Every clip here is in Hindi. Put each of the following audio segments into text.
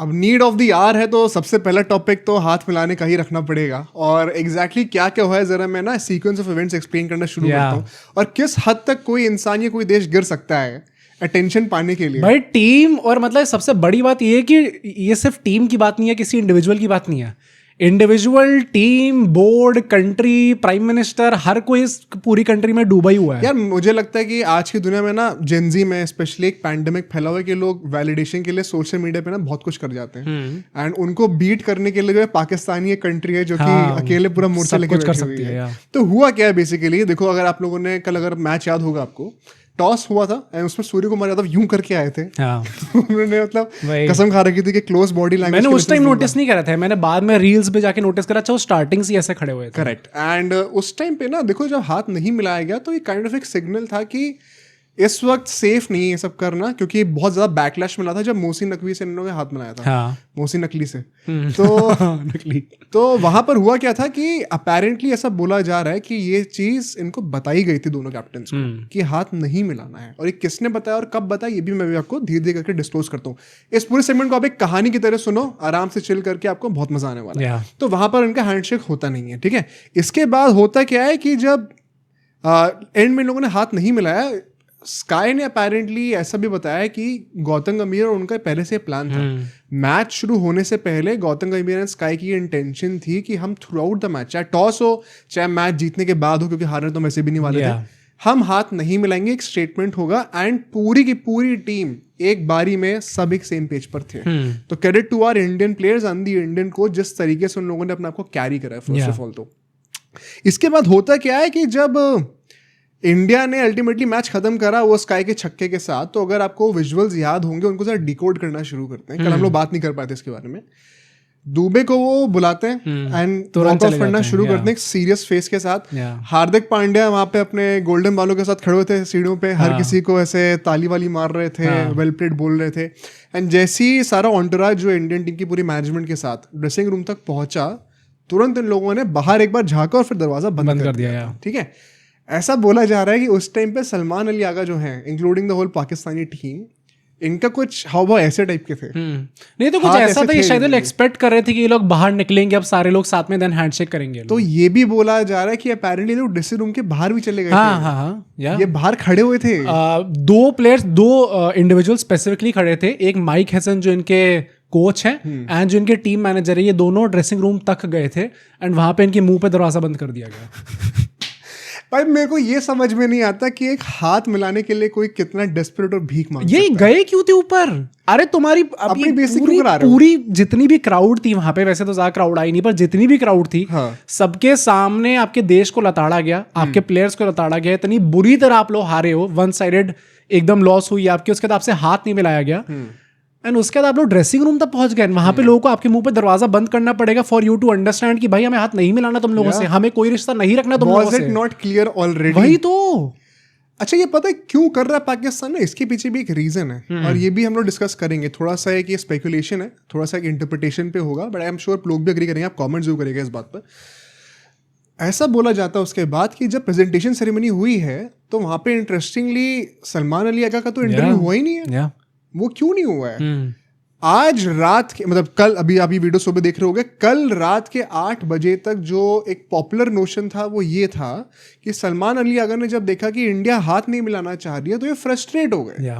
अब नीड ऑफ द आवर है तो सबसे पहला टॉपिक तो हाथ मिलाने का ही रखना पड़ेगा। और एग्जैक्टली क्या क्या हुआ है जरा मैं ना सीक्वेंस ऑफ इवेंट्स एक्सप्लेन करना शुरू करता हूँ, और किस हद तक कोई इंसान या कोई देश गिर सकता है अटेंशन पाने के लिए। भाई टीम, और मतलब सबसे बड़ी बात ये है कि ये सिर्फ टीम की बात नहीं है, किसी इंडिविजुअल की बात नहीं है। Individual, team, board, country, prime minister, हर कोई इस पूरी कंट्री में डूबा ही हुआ है। यार मुझे लगता है कि आज की दुनिया में ना जेनजी में स्पेशली एक पैंडेमिक फैला हुआ है कि लोग वैलिडेशन के लिए सोशल मीडिया पे ना बहुत कुछ कर जाते हैं, एंड उनको बीट करने के लिए जो है पाकिस्तानी एक कंट्री है जो कि अकेले पूरा मोर्चा लेके बैठी हुई है। तो हुआ क्या है बेसिकली, देखो अगर आप लोगों ने कल अगर मैच याद होगा आपको, टॉस हुआ था एंड उसमें सूर्य कुमार यादव यूं करके आए थे। उन्होंने मतलब कसम खा रखी थी कि क्लोज बॉडी लैंग्वेज। मैंने उस टाइम नोटिस नहीं करा था, मैंने बाद में रील्स पे जाके नोटिस करा। अच्छा वो स्टार्टिंग से ऐसे खड़े हुए थे। करेक्ट। एंड उस टाइम पे ना देखो जब हाथ नहीं मिलाया गया तो ये काइंड ऑफ एक सिग्नल था कि इस वक्त सेफ नहीं है ये सब करना, क्योंकि बहुत ज्यादा बैकलैश मिला था जब मोहसिन नकवी से इन लोगों ने हाथ मिलाया था। मोहसिन नकली से तो वहां पर हुआ क्या था कि अपेरेंटली ऐसा बोला जा रहा है कि ये चीज इनको बताई गई थी दोनों कैप्टन को कि हाथ नहीं मिलाना है, और ये किसने बताया और कब बताया ये भी मैं भी आपको धीरे धीरे करके डिस्क्लोज करता हूँ। इस पूरे सेगमेंट को आप एक कहानी की तरह सुनो, आराम से चिल करके, आपको बहुत मजा आने वाला है। तो वहां पर इनका हैंडशेक होता नहीं है, ठीक है। इसके बाद होता क्या है कि जब एंड में इन लोगों ने हाथ नहीं मिलाया, स्काई ने अपेरेंटली ऐसा भी बताया कि गौतम गंभीर और उनका पहले से प्लान था। मैच शुरू होने से पहले गौतम गंभीर एंड स्काई की इंटेंशन थी कि हम थ्रू आउट द मैच, चाहे टॉस हो चाहे मैच जीतने के बाद हो, क्योंकि हारने तो वैसे भी नहीं वाले थे, हम हाथ नहीं मिलाएंगे, एक स्टेटमेंट होगा। एंड पूरी की पूरी टीम एक बारी में सब एक सेम पेज पर थे। तो credit to our Indian players and the Indian coach, जिस तरीके से उन लोगों ने अपने आप को कैरी करा है फर्स्ट ऑफ ऑल। तो इसके बाद होता क्या है कि जब इंडिया ने अल्टीमेटली मैच खत्म करा वो स्काई के छक्के के साथ, तो अगर आपको विजुअल्स याद होंगे उनको जरा डिकोड करना शुरू करते हैं। कल हम लोग बात नहीं कर पाते इसके बारे में। दुबे को वो बुलाते हैं एंड वॉक ऑफ करना शुरू करते हैं सीरियस फेस के साथ। हार्दिक पांड्या वहां पे अपने गोल्डन बालों के साथ खड़े हुए थे सीढ़ियों पे, हर किसी को ऐसे ताली वाली मार रहे थे, वेल प्लेड बोल रहे थे। एंड जैसे ही सारा ऑन्टराज जो इंडियन टीम की पूरी मैनेजमेंट के साथ ड्रेसिंग रूम तक पहुंचा, तुरंत इन लोगों ने बाहर एक बार झांका और फिर दरवाजा बंद कर दिया। ठीक है। ऐसा बोला जा रहा है कि उस टाइम पे सलमान अली आगा जो हैं, including the whole Pakistani team, इनका कुछ हाव ऐसे टाइप के थे। नहीं तो कुछ ऐसा था कि शायद वो एक्सपेक्ट कर रहे थे कि ये लोग बाहर निकलेंगे, अब सारे लोग साथ में देन हैंडशेक करेंगे। तो ये भी बोला जा रहा है कि अपेरेंटली लोग ड्रेसिंग रूम के बाहर भी चले गए थे। ये बाहर खड़े हुए थे। दो इंडिविजुअल स्पेसिफिकली खड़े थे। एक माइक हैसन जो इनके कोच है एंड जो इनके टीम मैनेजर है, ये दोनों ड्रेसिंग रूम तक गए थे एंड वहां पे इनके मुंह पे दरवाजा बंद कर दिया गया। भाई मेरे को ये समझ में नहीं आता कि एक हाथ मिलाने के लिए कोई कितना डेस्परेट और भीख मांग ये गए क्यों थे ऊपर? अरे तुम्हारी अपनी पूरी जितनी भी क्राउड थी वहां पे, वैसे तो ज्यादा क्राउड आई नहीं, पर जितनी भी क्राउड थी सबके सामने आपके देश को लताड़ा गया, आपके प्लेयर्स को लताड़ा गया। इतनी बुरी तरह आप लोग हारे हो, वन साइडेड एकदम लॉस हुई आपकी, उसके बाद आपसे हाथ नहीं मिलाया गया एंड उसके बाद आप लोग ड्रेसिंग रूम तक पहुंच गए। वहां पे लोगों को आपके मुंह पे दरवाजा बंद करना पड़ेगा फॉर यू टू अंडरस्टैंड कि भाई हमें हाथ नहीं मिलाना तुम लोगों से, हमें कोई रिश्ता नहीं रखना तुम लोगों से। Was it not clear already? वही तो। अच्छा ये पता है क्यों कर रहा है पाकिस्तान? इसके पीछे भी एक रीजन है और ये भी हम लोग डिस्कस करेंगे। थोड़ा सा एक ये स्पेकुलेशन है, थोड़ा सा एक इंटरप्रिटेशन पे होगा, बट आई एम श्योर लोग भी एग्री करेंगे, आप कमेंट जरूर करेंगे इस बात पर। ऐसा बोला जाता है उसके बाद कि जब प्रेजेंटेशन सेरेमनी हुई है तो वहां पे इंटरेस्टिंगली सलमान अली आगा का तो इंटरव्यू हुआ ही नहीं है। वो क्यों नहीं हुआ है? आज रात के मतलब कल अभी वीडियो सुबह देख रहे होगे, कल रात के 8 बजे तक जो एक पॉपुलर नोशन था वो ये था कि सलमान अली आगा ने जब देखा कि इंडिया हाथ नहीं मिलाना चाह रही है तो ये फ्रस्ट्रेट हो गए।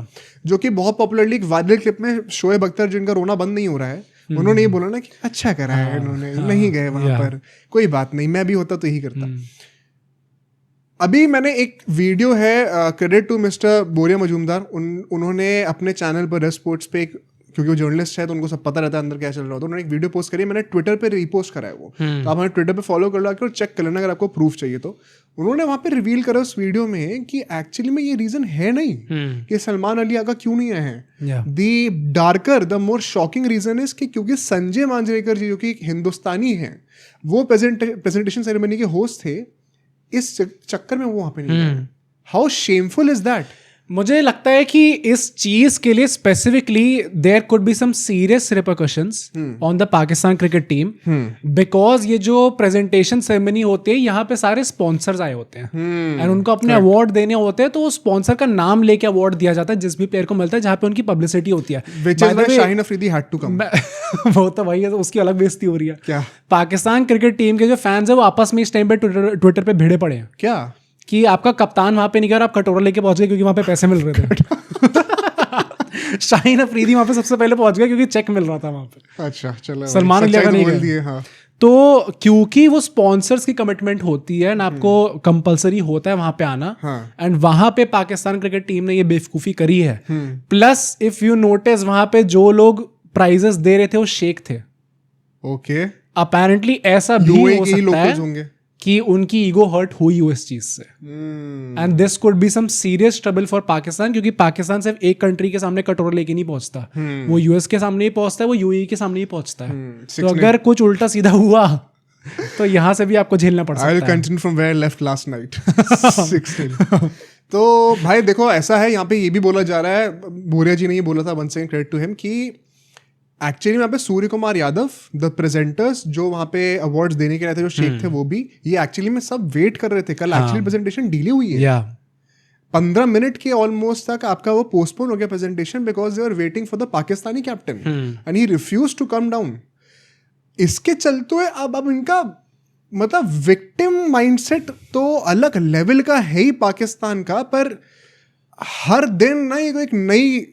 जो कि बहुत पॉपुलरली एक वायरल क्लिप में शोएब अख्तर जिनका रोना बंद नहीं हो रहा है, उन्होंने ये बोला ना कि अच्छा करा है इन्होंने, नहीं गए वहां पर, कोई बात नहीं, मैं भी होता तो यही करता। अभी मैंने एक वीडियो है, क्रेडिट टू मिस्टर बोरिया मजूमदार, उन्होंने अपने चैनल पर रेड स्पोर्ट्स पे, क्योंकि वो जर्नलिस्ट है तो उनको सब पता रहता है अंदर क्या चल रहा होता है, उन्होंने एक वीडियो पोस्ट करी, मैंने ट्विटर पे रीपोस्ट करा है वो, तो आप हमें ट्विटर पे फॉलो कर लो और चेक कर लेना अगर आपको प्रूफ चाहिए तो। उन्होंने वहां पे रिवील करा उस वीडियो में कि एक्चुअली में ये रीजन है नहीं कि सलमान अली आगा क्यों नहीं आए हैं। The darker the more shocking reason is कि क्योंकि संजय मांजरेकर जी जो कि हिंदुस्तानी हैं, वो प्रेजेंटेशन सेरेमनी के होस्ट थे, इस चक्कर में वो वहां पे नहीं गए। How shameful is that? मुझे लगता है कि इस चीज के लिए specifically there could be some serious repercussions on the Pakistan cricket team, because ये जो प्रेजेंटेशन सेरेमनी होती है यहाँ पे सारे स्पॉन्सर्स आए होते हैं एंड उनको अपने अवार्ड देने होते हैं, तो स्पॉन्सर का नाम लेके अवार्ड दिया जाता है जिस भी प्लेयर को मिलता है, जहाँ पे उनकी पब्लिसिटी होती है। Shaheen Afridi had to come. वो तो भाई है, तो उसकी अलग बेइज्जती हो रही है। क्या पाकिस्तान क्रिकेट टीम के जो फैंस है वो आपस में इस टाइम पे ट्विटर पे भिड़े पड़े हैं क्या कि आपका कप्तान वहां पे नहीं गया, आप कटोरा लेके पहुंच गए क्योंकि वहां पे पैसे मिल रहे थे। शाहीन अफरीदी वहां पे सबसे पहले पहुंच गया क्योंकि चेक मिल रहा था वहां पे। अच्छा चलो, सलमान अली का नहीं गया। हाँ। तो क्योंकि वो स्पॉन्सर्स की कमिटमेंट होती है ना, आपको कंपलसरी होता है वहां पे आना, एंड वहां पे पाकिस्तान क्रिकेट टीम ने ये बेवकूफी करी है। प्लस इफ यू नोटिस वहां पे जो लोग प्राइजेस दे रहे थे वो शेख थे। ओके, अपेरेंटली ऐसा भी हो सकता है कि उनकी ईगो हर्ट हुई हो इस चीज से, and this could be some serious trouble for Pakistan, क्योंकि पाकिस्तान सिर्फ एक कंट्री के सामने कटोरा लेके नहीं पहुंचता, वो यूएस के सामने ही पहुंचता है, वो यूएई के सामने ही पहुंचता है। तो अगर कुछ उल्टा सीधा हुआ तो यहाँ से भी आपको झेलना पड़ सकता है। I will continue from where I left last night. 16. तो भाई देखो ऐसा है, यहाँ पे ये भी बोला जा रहा है, बोरिया जी ने ये बोला था, once again credit to him, कि एक्चुअली वहाँ पे सूर्य कुमार यादव, द प्रेजेंटर्स जो वहाँ पे अवार्ड्स देने के लिए थे, जो शेख थे, वो भी ये एक्चुअली में सब वेट कर रहे थे। कल एक्चुअली प्रेजेंटेशन डिले हुई है 15 मिनट के ऑलमोस्ट तक, आपका वो पोस्टपोन हो गया presentation because they are waiting for the Pakistani captain and he refuse to come down. इसके चलते हुए अब इनका मतलब विक्टिम माइंडसेट तो अलग लेवल का है ही पाकिस्तान का, पर हर दिन ना ये एक नई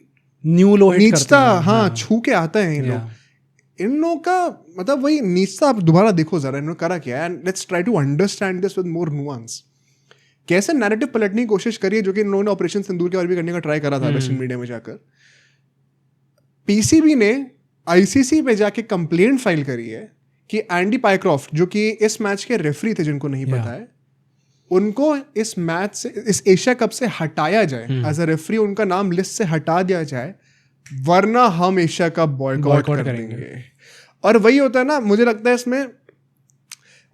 न्यू लो नीचता छू के आता है इन लोगों का। मतलब वही नीचता आप दोबारा देखो जरा, इन्होंने करा क्या, and let's try to understand this with more nuance. कैसे नैरेटिव पलटने की कोशिश करी है, जो कि इन लोगों ने ऑपरेशन सिंदूर के बारे में करने का ट्राई करा था वेस्टर्न मीडिया में जाकर। पीसीबी ने आईसीसी पे जाके कंप्लेंट फाइल करी है कि एंडी पाइक्रॉफ्ट, जो कि इस मैच के रेफरी थे, जिनको नहीं पता है, उनको इस मैच से, इस एशिया कप से हटाया जाए एज अ रेफरी, उनका नाम लिस्ट से हटा दिया जाए, वरना हम एशिया कप बॉयकॉट करेंगे। और वही होता है ना, मुझे लगता है इसमें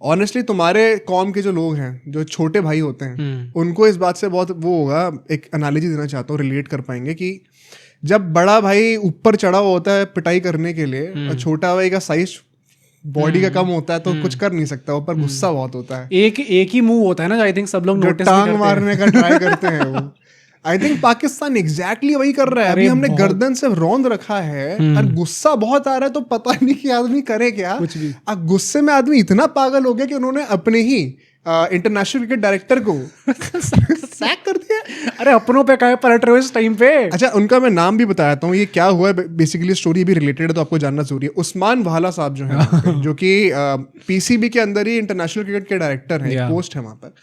ऑनेस्टली तुम्हारे कॉम के जो लोग हैं, जो छोटे भाई होते हैं, उनको इस बात से बहुत वो होगा, एक एनालॉजी देना चाहता हूँ, रिलेट कर पाएंगे कि जब बड़ा भाई ऊपर चढ़ा हुआ होता है पिटाई करने के लिए, और छोटा भाई का साइज बॉडी का कम होता है तो कुछ कर नहीं सकता, ऊपर गुस्सा बहुत होता है, एक ही मूव होता है ना, आई थिंक सब लोग नोटिस टांग मारने का ट्राई करते हैं वो। आई थिंक पाकिस्तान एग्जैक्टली वही कर रहा है। अभी हमने गर्दन से रौंद रखा है और गुस्सा बहुत आ रहा है, तो पता नहीं कि आदमी करे क्या। अब गुस्से में आदमी इतना पागल हो गया कि उन्होंने अपने ही इंटरनेशनल क्रिकेट डायरेक्टर को सैक कर दिया। अरे अपनों पे काहे पलट रहे हो इस टाइम पे। अच्छा, उनका मैं नाम भी बताता हूँ, ये क्या हुआ है, बेसिकली स्टोरी भी रिलेटेड है तो आपको जानना जरूरी है। उस्मान वाला साहब जो है जो कि पीसीबी के अंदर ही इंटरनेशनल क्रिकेट के डायरेक्टर हैं, पोस्ट है वहां पर,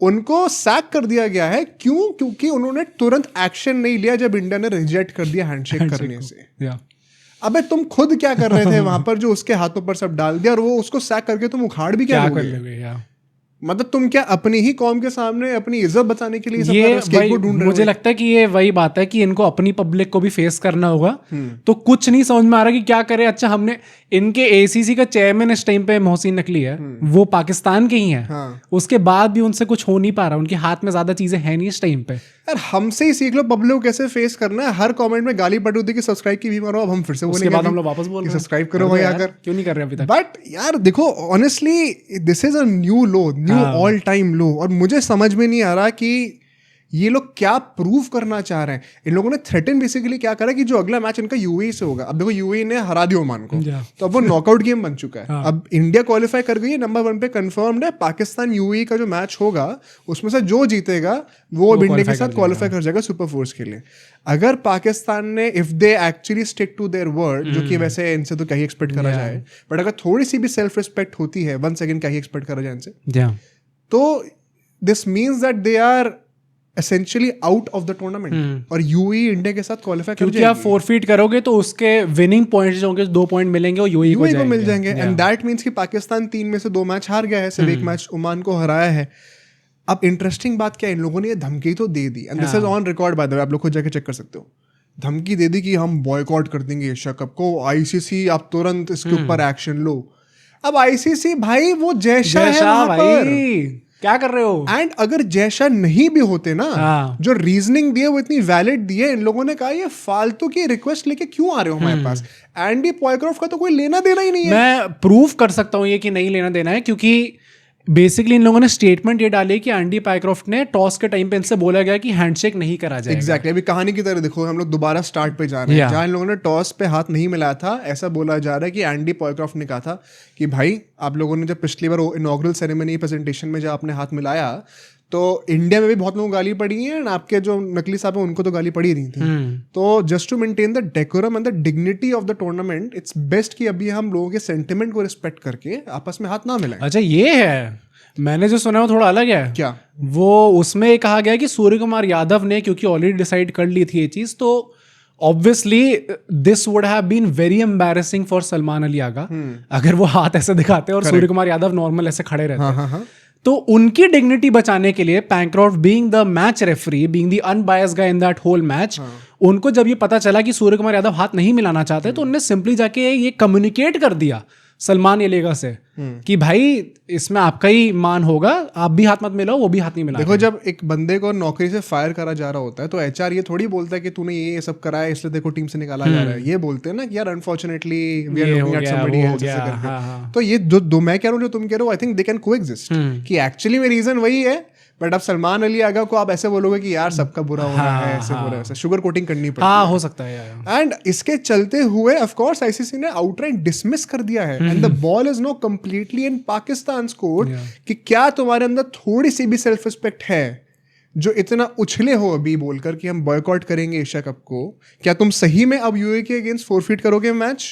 उनको सैक कर दिया गया है। क्यों? क्योंकि उन्होंने तुरंत एक्शन नहीं लिया जब इंडिया ने रिजेक्ट कर दिया हैंडशेक करने से। अबे तुम खुद क्या कर रहे थे वहां पर, जो उसके हाथों पर सब डाल दिया, और वो उसको सैक करके तुम उखाड़ भी क्या कर लोगे? मतलब तुम क्या अपनी ही कौम के सामने अपनी इज्जत बचाने के लिए ये ढूंढ रहे? मुझे लगता है कि ये वही बात है कि इनको अपनी पब्लिक को भी फेस करना होगा, तो कुछ नहीं समझ में आ रहा कि क्या करे। अच्छा, हमने इनके एसीसी का चेयरमैन इस टाइम पे मोहसिन नकवी है, वो पाकिस्तान के ही हैं। उसके बाद भी उनसे कुछ हो नहीं पा रहा, उनके हाथ में ज्यादा चीजें हैं नहीं इस टाइम पे। यार हमसे ही सीख लो पब्लिक को कैसे फेस करना है। हर कमेंट में गाली पड़ रही थी कि सब्सक्राइब की भी मारो, अब हम फिर से उसके बाद हम लोग वापस बोल रहे हैं सब्सक्राइब करो भाई, आकर क्यों नहीं कर रहे अभी तक। बट यार देखो, honestly this is a new low, new all time low, और मुझे समझ में नहीं आ रहा कि ये लोग क्या प्रूव करना चाह रहे हैं। इन लोगों ने थ्रेटन बेसिकली क्या करा कि जो अगला मैच इनका यूएई से होगा, अब देखो यूएई ने हरा दिया ओमान को, तो अब वो नॉकआउट गेम बन चुका है। अब इंडिया क्वालिफाई कर गई है, नंबर 1 पे कंफर्म्ड है। पाकिस्तान यूएई का जो मैच होगा उसमें से जो जीतेगा वो अब इंडिया के साथ क्वालिफाई कर जाएगा सुपर फोर्स के लिए। अगर पाकिस्तान ने, if they actually stick to their word, जो कि वैसे इनसे तो क्या ही एक्सपेक्ट करा जाए, बट अगर थोड़ी सी भी सेल्फ रिस्पेक्ट होती है, वन सेकेंड क्या ही एक्सपेक्ट करा जाए इनसे, तो this means that they are essentially out of the tournament, और यूएई इंडिया के साथ क्वालिफाई कर जाएगी। क्योंकि आप फोरफीट करोगे तो उसके विनिंग पॉइंट्स जो होंगे 2 पॉइंट मिलेंगे और यूएई को मिल जाएंगे, एंड दैट मींस कि पाकिस्तान 3 में से 2 मैच हार गया है, सिर्फ एक मैच ओमान को हराया है। अब इंटरेस्टिंग बात क्या है, इन लोगों ने ये धमकी तो दे दी, and this is on record by the way, आप लोग खुद जाके चेक कर सकते हो। धमकी दे दी कि हम बॉयकॉट कर देंगे एशिया कप को, आईसीसी आप तुरंत इसके ऊपर एक्शन लो। अब आईसीसी भाई वो जैसा है वहां पर, क्या कर रहे हो? एंड अगर जयशाह नहीं भी होते ना, जो रीजनिंग दिए वो इतनी वैलिड दिए, इन लोगों ने कहा ये फालतू की रिक्वेस्ट लेके क्यों आ रहे हो हमारे पास, एंडी पॉयक्रॉफ्ट का तो कोई लेना देना ही नहीं है। मैं प्रूफ कर सकता हूँ ये कि नहीं लेना देना है, क्योंकि बेसिकली इन लोगों ने स्टेटमेंट ये डाली कि एंडी पायक्रॉफ्ट ने टॉस के टाइम पे इनसे बोला गया कि हैंडशेक नहीं करा जाएगा। एग्जैक्टली अभी कहानी की तरह देखो, हम लोग दोबारा स्टार्ट पे जा रहे हैं जहां इन लोगों ने टॉस पे हाथ नहीं मिलाया था। ऐसा बोला जा रहा है कि एंडी पॉयक्रॉफ्ट ने कहा था कि भाई आप लोगों ने जब पिछली बार इनॉग्रल सेरेमनी प्रेजेंटेशन में जब आपने हाथ मिलाया तो इंडिया में भी बहुत लोगों को गाली पड़ी है, आपके जो नकली साहब है उनको तो गाली पड़ी रही थी। तो just to maintain the decorum and the dignity of the tournament, it's best कि अभी हम लोगों के सेंटिमेंट को रिस्पेक्ट करके आपस में हाथ ना मिलाएं। अच्छा ये है, मैंने जो सुना है वो थोड़ा अलग है। क्या? वो उसमें कहा गया कि सूर्य कुमार यादव ने क्योंकि ऑलरेडी डिसाइड कर ली थी ये चीज, तो obviously this would have been very embarrassing for Salman Ali Agha अगर वो हाथ ऐसे दिखाते और सूर्य कुमार यादव नॉर्मल ऐसे खड़े रहते। तो उनकी डिग्निटी बचाने के लिए Pycroft being the match referee, being the unbiased guy in that whole match, उनको जब ये पता चला कि सूर्य कुमार यादव हाथ नहीं मिलाना चाहते तो उन्होंने सिंपली जाके ये कम्युनिकेट कर दिया सलमान अलीगा से कि भाई इसमें आपका ही मान होगा, आप भी हाथ मत मिलाओ, वो भी हाथ नहीं मिला। देखो जब एक बंदे को नौकरी से फायर करा जा रहा होता है तो एचआर ये थोड़ी बोलता है कि तूने ये सब करा है इसलिए देखो टीम से निकाला जा रहा है। ये बोलते हैं ना कि यार unfortunately we are looking at somebody else ऐसे करके। तो ये जो मैं कह रहा हूँ जो तुम कह रहे हो, I think they can coexist, कि एक्चुअली में रीजन वही है, बट अब सलमान अली आगा को आप ऐसे बोलोगे कि यार सबका बुरा हो रहा है, ऐसे हो रहा है, शुगर कोटिंग करनी पड़ती है। हो सकता है। एंड इसके चलते हुए ऑफ कोर्स आईसीसी ने आउटराइट डिसमिस कर दिया है and the ball is now completely in Pakistan's court कि क्या तुम्हारे अंदर थोड़ी सी भी सेल्फ रिस्पेक्ट है जो इतना उछले हो अभी बोलकर कि हम बॉयकॉट करेंगे एशिया कप को। क्या तुम सही में अब यूएई के अगेंस्ट फोरफीट करोगे मैच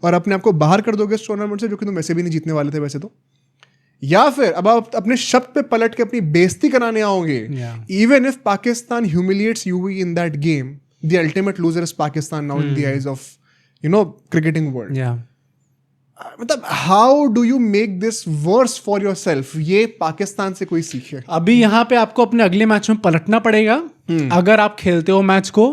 और अपने आप को बाहर कर दोगे इस टूर्नामेंट से, जो कि तुम वैसे भी नहीं जीतने वाले थे वैसे तो, या फिर अब आप अपने शब्द पे पलट के अपनी बेइज्जती कराने आओगे। Even if Pakistan humiliates you in that game, the ultimate loser is Pakistan now in the eyes of cricketing world. मतलब how do you make this worse for yourself? ये पाकिस्तान से कोई सीखे। अभी यहाँ पे आपको अपने अगले मैच में पलटना पड़ेगा अगर आप खेलते हो मैच को,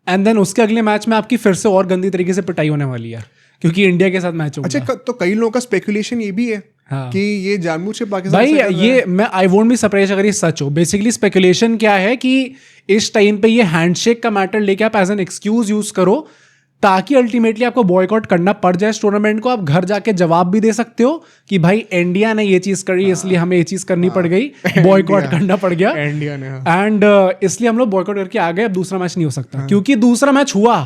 एंड देन उसके अगले मैच में आपकी फिर से और गंदी तरीके से पिटाई होने वाली है क्योंकि इंडिया के साथ मैच होगा। अच्छा, तो कई लोगों का स्पेकुलेशन ये भी है कि ये जानबूझ के पाकिस्तान भाई ये मैं आई वोंट बी सरप्राइज अगर ये सच हो। बेसिकली स्पेकुलेशन क्या है कि इस टाइम पे ये हैंडशेक का मैटर लेके आप एज एन एक्सक्यूज यूज करो ताकि अल्टीमेटली आपको बॉयकॉट करना पड़ जाए इस टूर्नामेंट को। आप घर जाके जवाब भी दे सकते हो कि भाई इंडिया ने ये चीज करी इसलिए हमें ये चीज करनी पड़ गई, बॉयकॉट करना पड़ गया इंडिया ने, एंड इसलिए हम लोग बॉयकॉट करके आ गए, अब दूसरा मैच नहीं हो सकता क्योंकि दूसरा मैच हुआ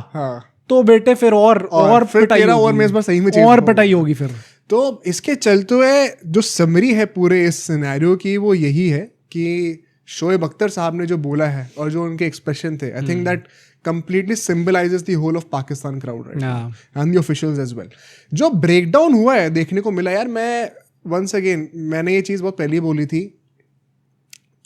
तो बेटे फिर और पिटाई और पिटाई होगी फिर। तो इसके चलते हुए जो समरी है पूरे इस सिनेरियो की वो यही है कि शोएब अख्तर साहब ने जो बोला है और जो उनके एक्सप्रेशन थे, I think that completely symbolizes the whole of Pakistan crowd right now and the officials as well. जो ब्रेकडाउन हुआ है देखने को मिला यार, मैं once again मैंने ये चीज़ बहुत पहले बोली थी,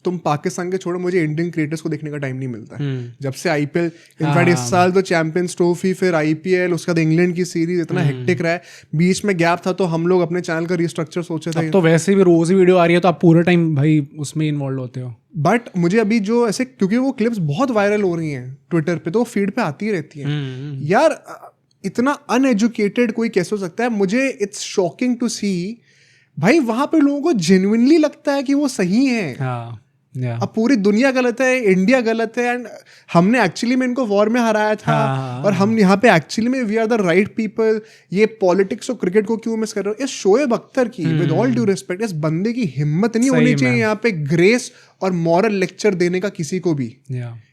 तुम पाकिस्तान के छोड़ो, मुझे इंडियन क्रिएटर्स को देखने का टाइम नहीं मिलता जब से आईपीएल, इनफैक्ट इस साल तो चैंपियंस ट्रॉफी, फिर आईपीएल, उसके बाद इंग्लैंड की सीरीज, इतना हेक्टिक रहा है, बीच में गैप था तो हम लोग अपने चैनल का रिस्ट्रक्चर सोचे थे। तो वैसे भी रोज ही वीडियो आ रही है तो आप पूरे टाइम भाई उसमें इन्वॉल्व होते हो। बट मुझे अभी जो ऐसे, क्योंकि वो क्लिप्स बहुत वायरल हो रही हैं ट्विटर पे, तो वो फीड पे आती रहती हैं यार, इतना अनएजुकेटेड कोई कैसे हो सकता है? मुझे इट्स शॉकिंग टू सी भाई वहां पे लोगों को जेन्युइनली लगता है कि वो सही है। अब पूरी दुनिया गलत है, इंडिया गलत है, एंड हमने एक्चुअली में इनको वॉर में हराया था और हम यहाँ पे एक्चुअली में we are the right people. ये पॉलिटिक्स और क्रिकेट को क्यों मिस कर रहे हो? इस शोएब अख्तर की, विद ऑल ड्यू रिस्पेक्ट, इस बंदे की हिम्मत नहीं होनी चाहिए यहाँ पे ग्रेस और मॉरल लेक्चर देने का किसी को भी।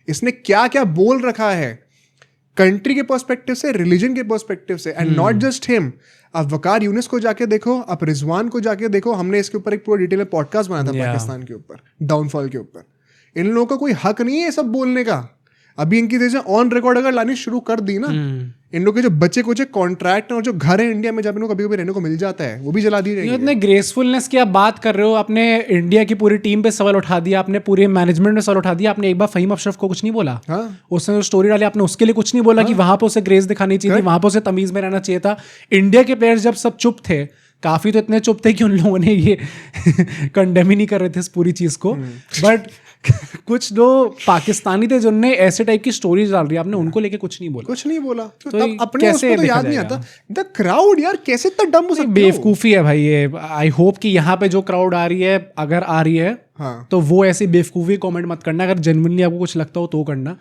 इसने क्या क्या बोल रखा है कंट्री के पर्सपेक्टिव से, रिलीजन के पर्सपेक्टिव से, एंड नॉट जस्ट हिम। आप वकार यूनिस को जाके देखो, आप रिजवान को जाके देखो, हमने इसके ऊपर एक पूरा डिटेल में पॉडकास्ट बनाया था पाकिस्तान के ऊपर, डाउनफॉल के ऊपर। इन लोगों का कोई हक नहीं है ये सब बोलने का। अभी इनकी चीजें ऑन रिकॉर्ड अगर लानी शुरू कर दी ना, इन लोग के जो बच्चे कुछ कॉन्ट्रैक्ट और जो घर है इंडिया में जब इनको कभी कभी रहने को मिल जाता है वो भी जला दी जाएगी। इतने ग्रेसफुलनेस की आप बात कर रहे हो, आपने इंडिया की पूरी टीम पे सवाल उठा दिया, आपने पूरे मैनेजमेंट में सवाल उठा दिया, आपने एक बार फहीम अशरफ को कुछ नहीं बोला। उसने जो स्टोरी डाली आपने उसके लिए कुछ नहीं बोला कि वहां पे उसे ग्रेस दिखानी चाहिए थी, वहां पे उसे तमीज में रहना चाहिए था। इंडिया के प्लेयर्स जब सब चुप थे, काफी तो इतने चुप थे कि उन लोगों ने ये कंडेम ही नहीं कर रहे थे इस पूरी चीज को, बट कुछ जो पाकिस्तानी थे जिनने ऐसे टाइप की स्टोरीज डाल रही, आपने उनको लेके कुछ नहीं बोला। तो तब अपने उसको तो याद नहीं आता। द क्राउड यार कैसे इतना डम हो सकता है? बेवकूफी है भाई ये। आई होप कि यहाँ पे जो क्राउड आ रही है, अगर आ रही है, हाँ. तो वो ऐसी बेवकूफ़ी कमेंट मत करना, अगर जेन्युइनली आपको कुछ लगता हो तो करना.